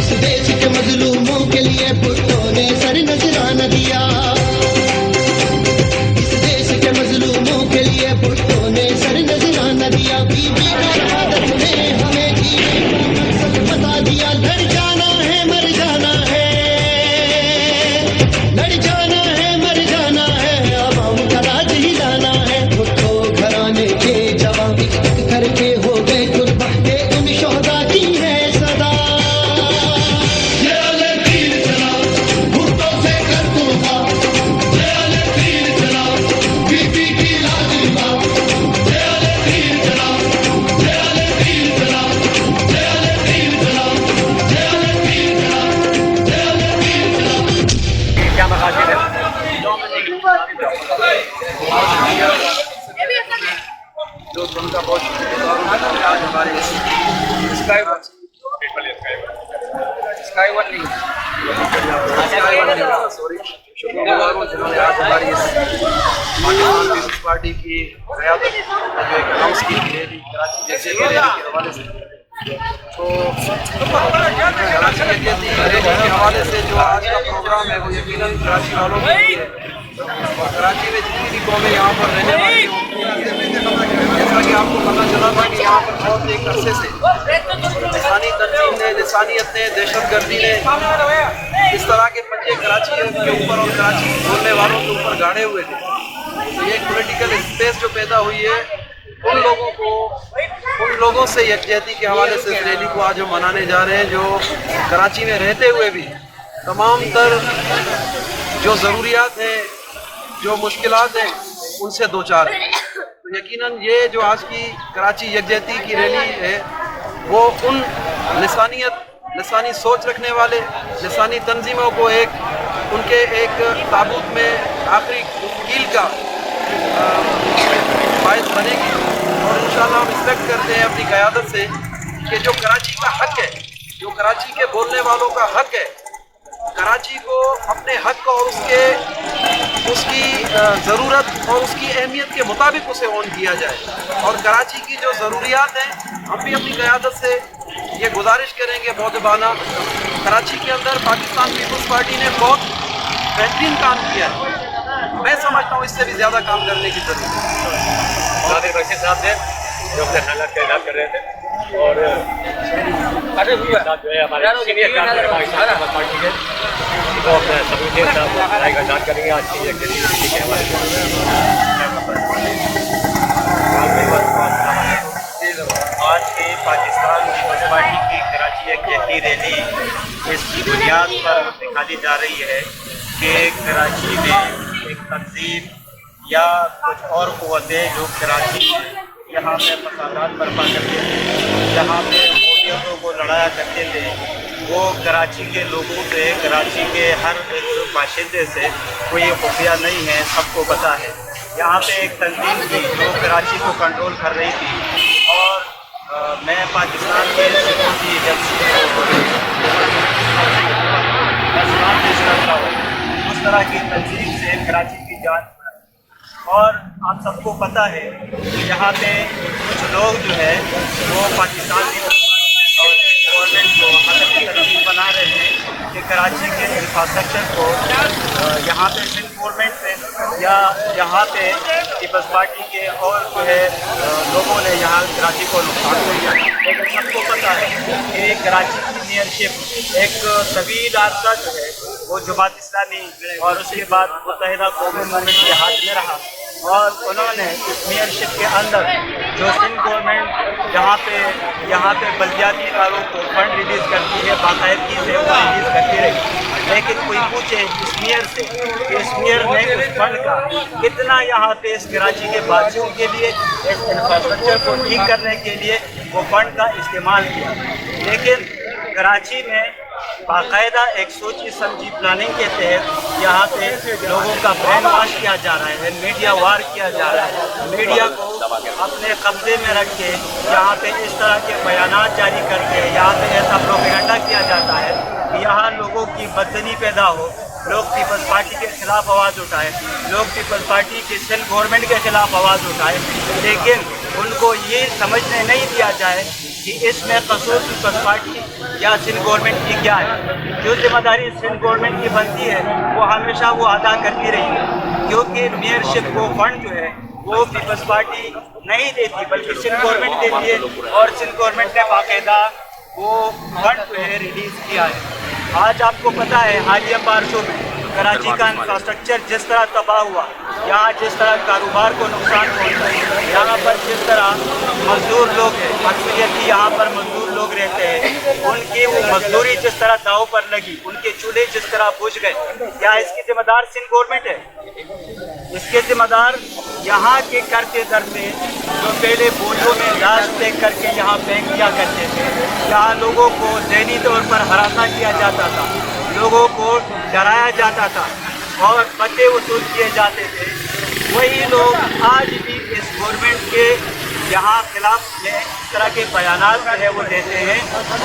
इस देश के मजलूमों के लिए भुट्टो ने सर नजराना दिया। इस देश के मजलूमों के लिए भुट्टो ने सर नजराना दिया। बीबी की शहादत ने हमें जीने का मकसद बता दिया। लड़ जाना है मर जाना है, लड़ जाना है मर जाना है, आवाम का राज हिलाना है। भुट्टो घराने के जवान एक एक करके हो गए कुर्बान, ये उन शोहदा की है सदा। ये अले तीर चलाओ, भुट्टो से कर तोबा। ये अले तीर चलाओ, बीबी की लाज निभाओ। ये अले तीर चलाओ, ये अले तीर चलाओ, ये अले तीर चलाओ, ये अले तीर चलाओ, ये अले तीर चलाओ। क्या मकासद है? जो उनका बहुत शुक्रगुजार हूं कि आज हमारे स्काई वन सॉरी शुक्रगुजार हूँ जिन्होंने आज हमारी इस पाकिस्तान पीपल्स पार्टी की क़यादत जो एक अनाउंस की रैली कराची जैसे की रैली के हवाले से, तो कराची रैली के हवाले से जो आज का प्रोग्राम है वो यकीनन कराची वालों के लिए है और कराची में जितनी भी कौमें यहाँ पर रहने वाली हैं उनके लिए। जैसा कि आपको पता चला था कि यहाँ पर बहुत एक अरसे से लिसानी तंजीम ने, लिसानियत ने, दहशतगर्दी ने इस तरह के पंजे कराची के ऊपर और कराची बोलने वालों के ऊपर गाड़े हुए थे। तो ये पॉलिटिकल स्पेस जो पैदा हुई है उन लोगों से यकजहती के हवाले से इस रैली को आज हम मनाने जा रहे हैं, जो कराची में रहते हुए भी तमाम तर जो ज़रूरियात हैं, जो मुश्किलात हैं, उनसे दो चार हैं। तो यकीनन ये जो आज की कराची यकजहती की रैली है वो उन लिसानी सोच रखने वाले लिसानी तंजीमों को उनके एक ताबूत में आखिरी कील का बायस बनेगी। और इंशाअल्लाह हम एक्सपेक्ट करते हैं अपनी क़यादत से कि जो कराची का हक है, जो कराची के बोलने वालों का हक है, कराची को अपने हक और उसकी ज़रूरत और उसकी अहमियत के मुताबिक उसे ऑन किया जाए। और कराची की जो ज़रूरियात हैं हम भी अपनी क़यादत से ये गुजारिश करेंगे मौजूदाना कराची के अंदर पाकिस्तान पीपल्स पार्टी ने बहुत बेहतरीन काम किया है। मैं समझता हूँ इससे भी ज़्यादा काम करने की ज़रूरत है। नादिर बशीर साहब थे जो अपने हालात का इलाज कर रहे थे और जो है हमारे सीनियर पार्टी के वो अपने सबुद्दीन साहब लड़ाई का जांच करेंगे आज की एक के हमारे आज की पाकिस्तान पीपल्स पार्टी की कराची यकजहती रैली इस बुनियाद पर निकाली जा रही है कि कराची में एक तंजीम या कुछ और क़ुव्वतें जो कराची यहाँ पे फसादात बर्पा करते थे, जहाँ पे मौलियतों को लड़ाया करते थे, वो कराची के लोगों से, कराची के हर एक बाशिंदे से कोई खुफिया नहीं है, सबको पता है। यहाँ पे एक तंजीम थी जो कराची को कंट्रोल कर रही थी और मैं पाकिस्तान के सिक्योरिटी एजेंसी उस तरह की तंजीम से कराची की जांच। और आप सबको पता है कि यहाँ पे कुछ लोग जो है वो पाकिस्तान की गवर्नमेंट को हालत तंजीम बना रहे हैं कि कराची के इंफ्रास्ट्रक्चर को यहाँ पे सिंध गवर्नमेंट से या यहाँ पे पीपल्स पार्टी के और जो है लोगों ने यहाँ कराची को नुकसान किया। लेकिन सबको पता है कि कराची की मेयरशिप एक तवील अर्सा जो है वो जमात इस्लामी और उसके बाद मुत्तहिदा कौमी मूवमेंट के हाथ में रहा और उन्होंने इस मेयरशिप के अंदर जो सिंध गवर्नमेंट यहाँ पे बल्दियाती इदारों को फंड रिलीज़ करती है, बाकायदगी से वो रिलीज़ करती रही। लेकिन कोई पूछे इस मेयर से कि इस मेयर ने उस फंड का कितना यहाँ पे इस कराची के बाशियों के लिए, इस इंफ्रास्ट्रक्चर को ठीक करने के लिए वो फंड का इस्तेमाल किया। लेकिन कराची में बाकायदा एक सोची समझी प्लानिंग के तहत यहाँ पे लोगों का ब्रेन वॉश किया जा रहा है, मीडिया वार किया जा रहा है, मीडिया को अपने कब्जे में रख के यहाँ पे इस तरह के बयानात जारी करके यहाँ पे ऐसा प्रोपेगेंडा किया जाता है कि यहाँ लोगों की बदजनी पैदा हो, लोग पीपल्स पार्टी के खिलाफ आवाज़ उठाए, लोग पीपल्स पार्टी की सिंध गवर्नमेंट के खिलाफ आवाज़ उठाए, लेकिन उनको ये समझने नहीं दिया जाए कि इसमें कसूर पीपल्स पार्टी या सिंध गवर्नमेंट की क्या है। जो जिम्मेदारी सिंध गवर्नमेंट की बनती है वो हमेशा वो अदा करती रही है, क्योंकि मेयरशिप को फंड जो है वो पीपल्स पार्टी नहीं देती बल्कि सिंध गवर्नमेंट देती है, और सिंध गवर्नमेंट ने बाकायदा वो फंड जो है रिलीज़ किया है। आज आपको पता है हालिया बारिशों में कराची का इंफ्रास्ट्रक्चर जिस तरह तबाह हुआ, यहाँ जिस तरह कारोबार को नुकसान पहुँचा, यहाँ पर जिस तरह मजदूर लोग हैं, अक्सरियती यहाँ पर मजदूर लोग रहते हैं, उनकी वो मजदूरी जिस तरह दाव पर लगी, उनके चूल्हे जिस तरह बुझ गए, क्या इसकी जिम्मेदार सिंध गवर्नमेंट है? इसके जिम्मेदार यहाँ के करते धरते जो पहले बोरियों में लाश फेंक करके यहाँ फेंक दिया करते थे, यहाँ लोगों को ज़हनी तौर पर हरासा किया जाता था, लोगों को डराया जाता था और बदले वसूल किए जाते थे, वही लोग आज भी इस गवर्नमेंट के यहाँ खिलाफ में इस तरह के बयानात जो है वो देते हैं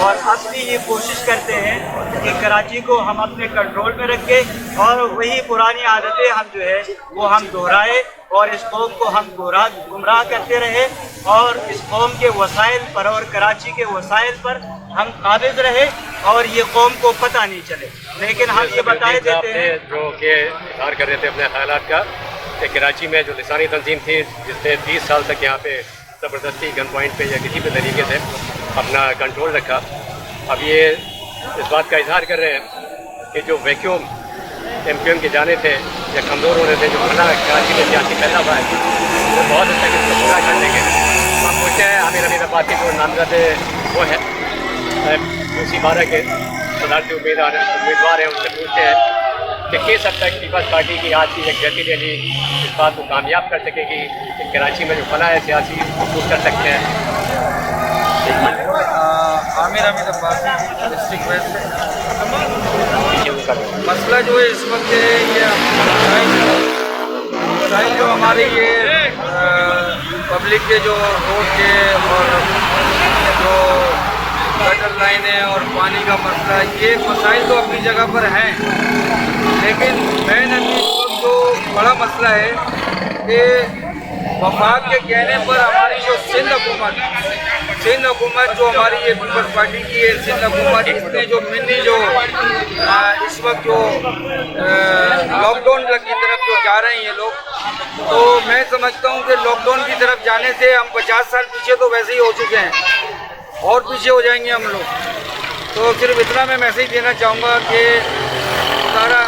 और अपनी ये कोशिश करते हैं कि कराची को हम अपने कंट्रोल में रखें और वही पुरानी आदतें हम जो है वो हम दोहराए और इस कौम को हम गुमराह करते रहे और इस कौम के वसाइल पर और कराची के वसाइल पर हम काबिज रहे और ये कौम को पता नहीं चले। लेकिन हम ये बताए देते हैं जो कि इजहार कर रहे थे अपने ख्यालात का कि कराची में जो लिसानी तंजीम थी जिसने 20 साल तक यहाँ पे ज़बरदस्ती गन पॉइंट पे या किसी भी तरीके से अपना कंट्रोल रखा, अब ये इस बात का इजहार कर रहे हैं कि जो वैक्यूम MQM के जाने थे या कमज़ोर होने थे, जो बना कराची में सियासी पैदावार है वो बहुत हद तक इसको पूरा कर देंगे। हम पूछते हैं आमिर हमीद अब्बासी जो नामजद वो है दूसरी बारह के सदारती उम्मीदवार हैं, उनसे पूछते हैं कि किस हद तक पीपल्स पार्टी की आज की यकजहती रैली इस बात को कामयाब कर सकेगी कि कराची में जो फना है सियासी वो कर सकते हैं। Aamir Hameed Abbasi district west. मसला जो है इस वक्त ये मसाइल जो हमारे ये पब्लिक के जो रोड के और जो गटर लाइनें और पानी का मसला, ये मसाइल तो अपनी जगह पर हैं, लेकिन मेन अभी इस वक्त जो बड़ा मसला है कि वफाक के कहने पर हमारी जो सिंध हुकूमत जो हमारी ये पीपल्स पार्टी की है, सिंध हुकूमत इसने जो मिनी जो इस वक्त जो लॉकडाउन की तरफ जो जा रहे हैं ये लोग, तो मैं समझता हूँ कि लॉकडाउन की तरफ जाने से हम 50 साल पीछे तो वैसे ही हो चुके हैं और पीछे हो जाएंगे हम लोग। तो सिर्फ इतना मैं मैसेज देना चाहूँगा कि सारा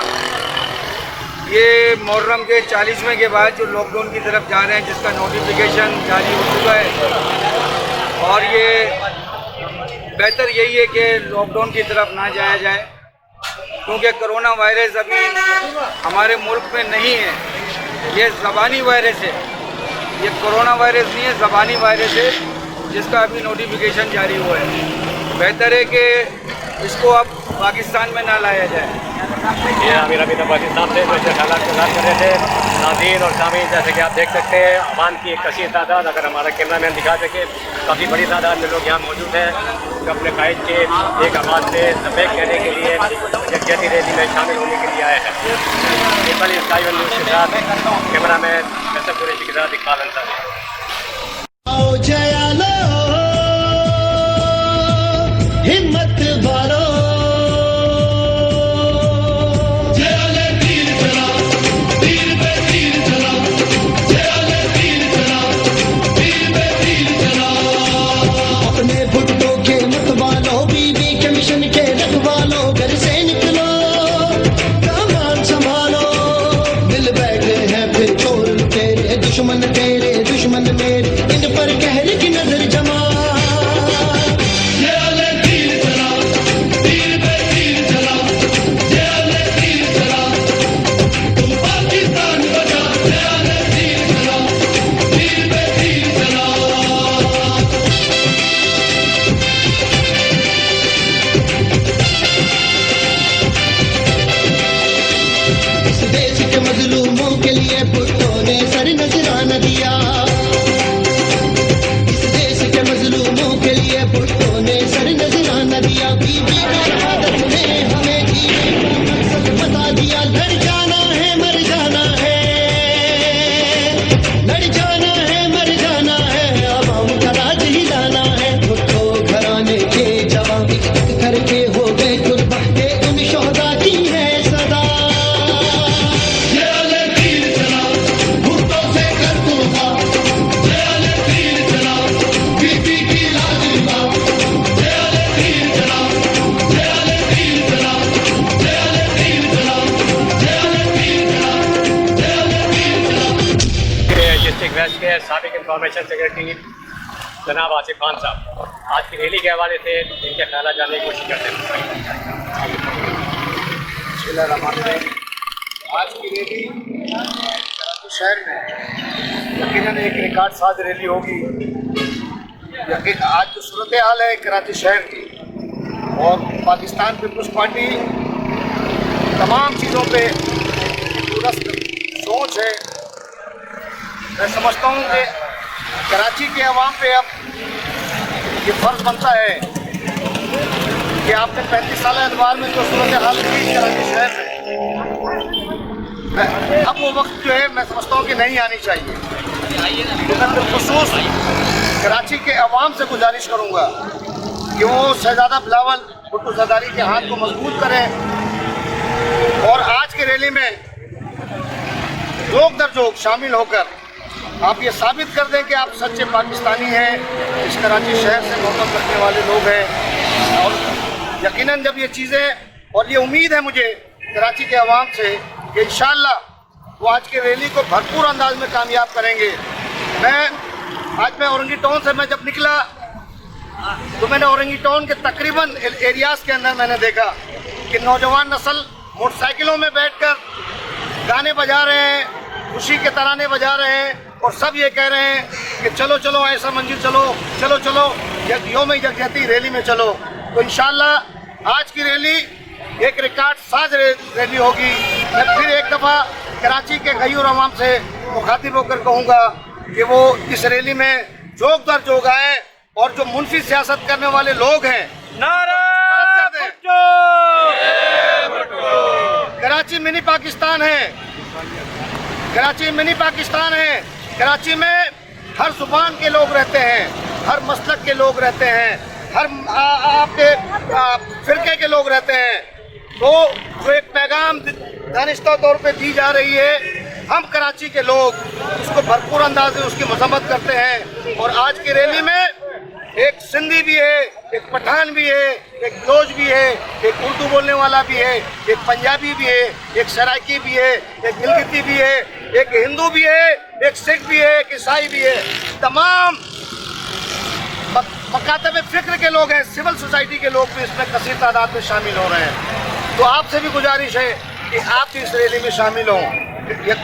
ये मुहर्रम के 40वें के बाद जो लॉकडाउन की तरफ जा रहे हैं जिसका नोटिफिकेशन जारी हो चुका है और ये बेहतर यही है कि लॉकडाउन की तरफ ना जाया जाए, क्योंकि कोरोना वायरस अभी हमारे मुल्क में नहीं है, ये ज़बानी वायरस है, ये कोरोना वायरस नहीं है, ज़बानी वायरस है जिसका अभी नोटिफिकेशन जारी हुआ है। बेहतर है कि इसको अब पाकिस्तान में ना लाया जाए। ये आमिर हमीद अब्बासी साहब थे जो हालात को कर रहे थे। नाज़रीन और सामीन जैसे कि आप देख सकते हैं अवाम की एक कसीर तादाद, अगर हमारा कैमरा मैन दिखा सके, काफ़ी बड़ी तादाद में लोग यहाँ मौजूद हैं जो अपने कायद के एक आवाज़ से लबैक कहने के लिए यकजहती रैली में शामिल होने के लिए आए हैं। नेपाली स्काई वन न्यूज़ के साथ कैमरा मैन वैसे कुरैशी के साथ इकबाल अंसारी। हिम्मत वालों अपने भुट्टों के मत वालों, बीबी के मिशन के रखवालों, घर से निकलो सामान संभालो, मिल बैठे हैं फिर चोर तेरे दुश्मन है साबिक इंफॉर्मेशन सेक्रेटरी जनाब आसिफ खान साहब। आज की रैली के हवाले से इनके ख्याल जानने की कोशिश करते हैं। आज की रैली कराची शहर में यकीनन एक रिकॉर्ड साज रैली होगी। यकीन आज जो सूरत हाल है कराची शहर की और पाकिस्तान पीपल्स पार्टी तमाम चीज़ों पे दुरुस्त सोच है। मैं समझता हूँ कि कराची के अवाम पे अब ये फ़र्ज़ बनता है कि आपने 35 साल एतबार में जो सूरत हाल की कराची शहर में, अब वो वक्त जो है मैं समझता हूँ कि नहीं आनी चाहिए। तो मैं बिलखुसूस कराची के अवाम से गुजारिश करूँगा कि वो शहजादा बिलावल भुट्टो जरदारी के हाथ को मजबूत करें और आज की रैली में जोक दर जोक शामिल होकर आप ये साबित कर दें कि आप सच्चे पाकिस्तानी हैं, इस कराची शहर से मोहब्बत रखने वाले लोग हैं। और यकीनन जब ये चीज़ें और ये उम्मीद है मुझे कराची के अवाम से कि इंशाअल्लाह वो आज के रैली को भरपूर अंदाज में कामयाब करेंगे। आज मैं औरंगी टाउन से मैं जब निकला तो मैंने औरंगी टाउन के तकरीबन एरियाज़ के अंदर मैंने देखा कि नौजवान नस्ल मोटरसाइकिलों में बैठकर गाने बजा रहे हैं, खुशी के तराने बजा रहे हैं और सब ये कह रहे हैं कि चलो चलो ऐसा मंजिल चलो, चलो चलो यौम यकजहती रैली में चलो। तो इंशाअल्लाह आज की रैली एक रिकॉर्ड साज रैली होगी। मैं फिर एक दफ़ा कराची के गयूर अवाम से मुखातिब होकर कहूँगा कि वो इस रैली में जोक दर जोक आए और जो मुनफी सियासत करने वाले लोग हैं कराची मिनी पाकिस्तान है, कराची मिनी पाकिस्तान है। कराची में हर जुबान के लोग रहते हैं, हर मसलक के लोग रहते हैं, हर आपके फिरके के लोग रहते हैं। तो जो एक पैगाम दानिस्ता तौर पे दी जा रही है, हम कराची के लोग उसको भरपूर अंदाज से उसकी मजम्मत करते हैं। और आज की रैली में एक सिंधी भी है, एक पठान भी है, एक दोज भी है, एक उर्दू बोलने वाला भी है, एक पंजाबी भी है, एक सराइकी भी है, एक गिलगिती भी है, एक हिंदू भी है, एक सिख भी है, एक ईसाई भी है। तमाम मकातब फिक्र के लोग हैं, सिविल सोसाइटी के लोग भी इसमें कसीर तादाद में शामिल हो रहे हैं। तो आपसे भी गुजारिश है कि आप भी इस रैली में शामिल हों।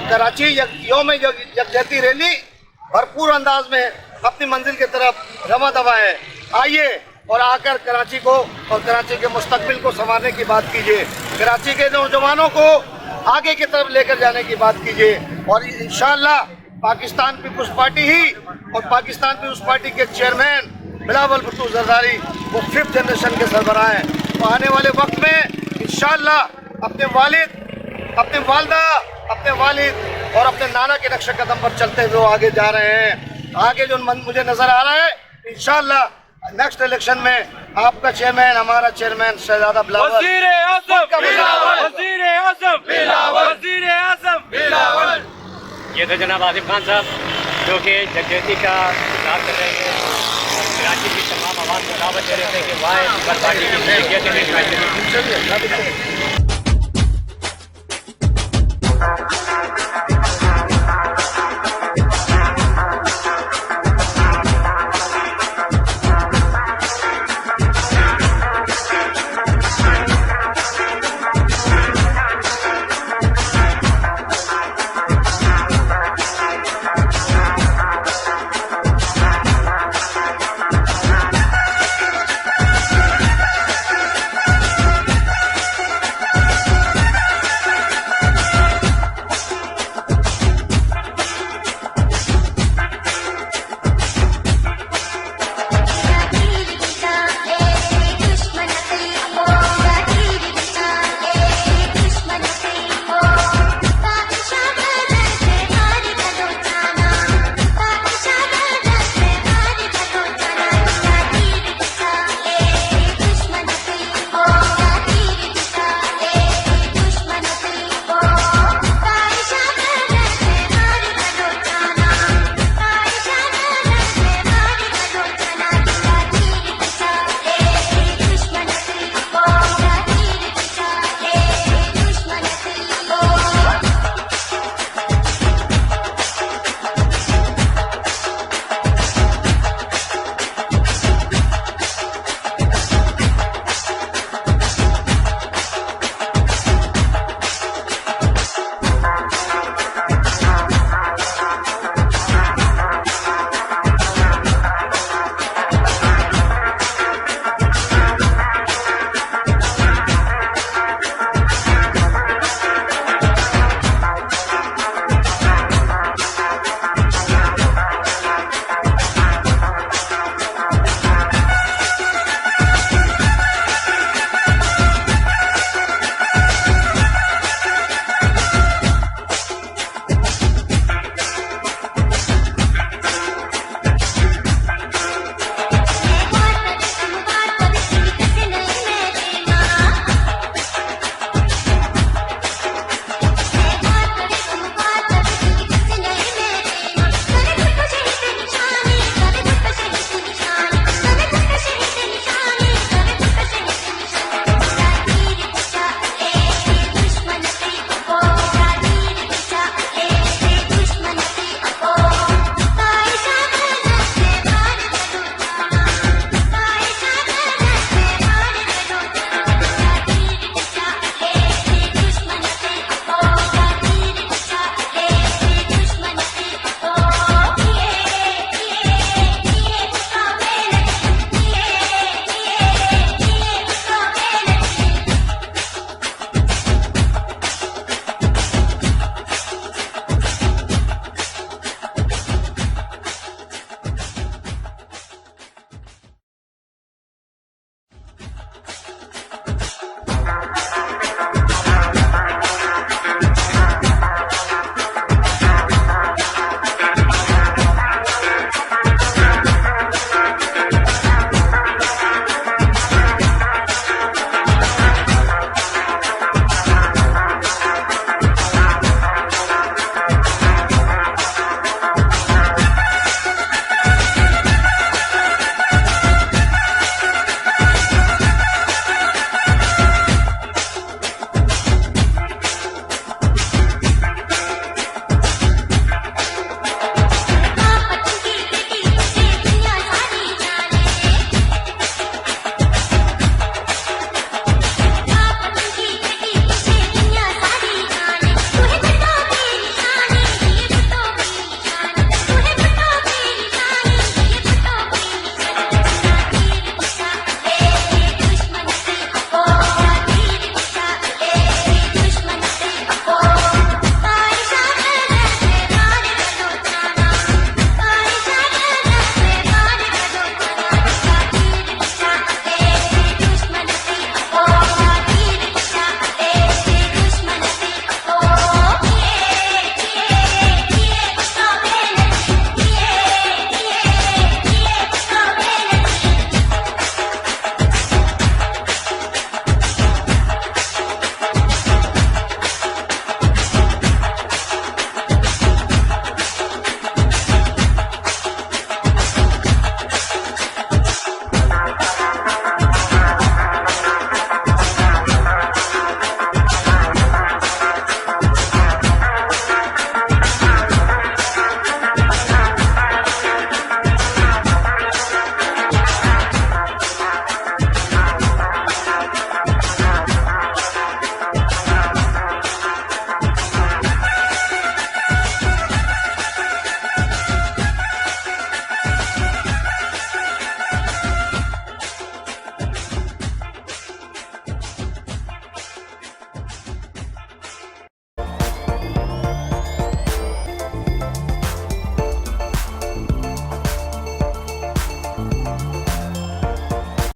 कराची यौम यकजहती रैली भरपूर अंदाज में अपनी मंजिल की तरफ रवा दवा है। आइए और आकर कराची को और कराची के मुस्तकबिल को संवारने की बात कीजिए, कराची के नौजवानों को आगे की तरफ लेकर जाने की बात कीजिए। और इंशाअल्लाह पाकिस्तान पीपल्स पार्टी ही और पाकिस्तान पीपल्स पार्टी के चेयरमैन बिलावल भुट्टो जरदारी वो 5th जनरेशन के सरबराह हैं। तो आने वाले वक्त में इंशाअल्लाह अपने वालिद, अपने वालदा, अपने वालिद और अपने नाना के नक्शे कदम पर चलते हुए आगे जा रहे हैं। आगे जो मुझे नजर आ रहा है इंशाअल्लाह नेक्स्ट इलेक्शन में आपका चेयरमैन, हमारा चेयरमैन शहजादा बिलावल। ये थे जनाब आसिफ खान साहब जो कि यकजहती का इंतजार कर रहे हैं। कराची की तमाम आवाज़ को दावत दे रहे थे कि वाह पार्टी की